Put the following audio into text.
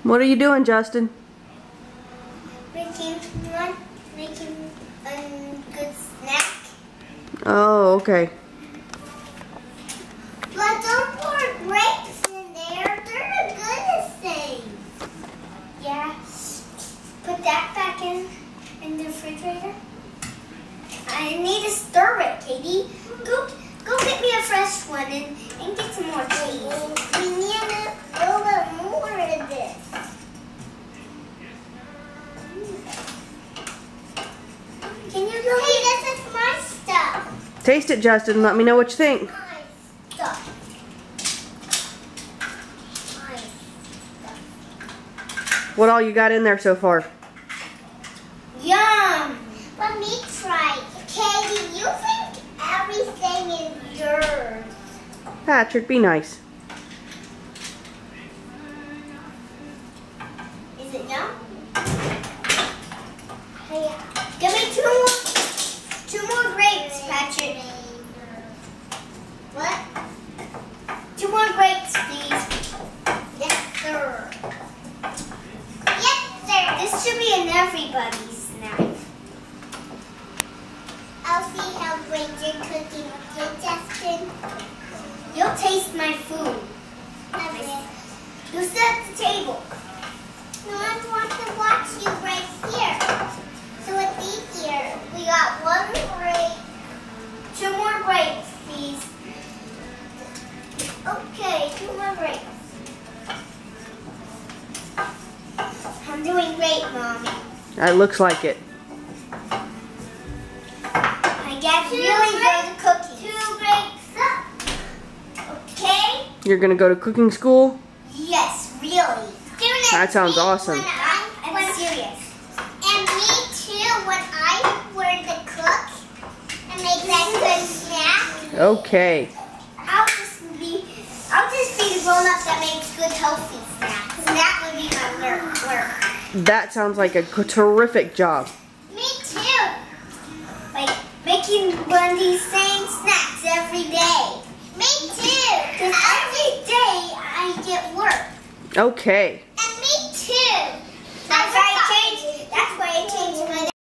What are you doing, Justin? Making a good snack. Oh, okay. But don't pour grapes in there. They're the goodest thing. Yeah. Put that back in the refrigerator. I need to stir it, Katie. Go get me a fresh one and get some more cheese. We need a little bit more of this. Can you go? Hey, this is my stuff. Taste it, Justin. Let me know what you think. My stuff. My stuff. What all you got in there so far? Yum! Let me try. Katie, you think everything is yours. Patrick, be nice. Is it yum? Hey, give me two more grapes, Patrick. What? 2 more grapes, please. Yes, sir. Yes, sir. This should be in everybody's snack. I'll see how great your cooking is, Justin. You'll taste my food. I will. You sit at the table. No, I want to watch you right here. So it's easier. We got 1 grape. 2 more grapes, please. Okay, 2 more grapes. I'm doing great, Mommy. That looks like it. I get really good at cooking. 2 grapes up. Okay? You're gonna go to cooking school? Yes, really. That sounds awesome. I'm serious. And me too, when I learn to cook and make that good snack. Okay. I'll just be the grown-up that makes good healthy snacks. And that would be my work. That sounds like a terrific job. Me too. Like making one of these same snacks every day. Me too. Because every day I get work. Okay.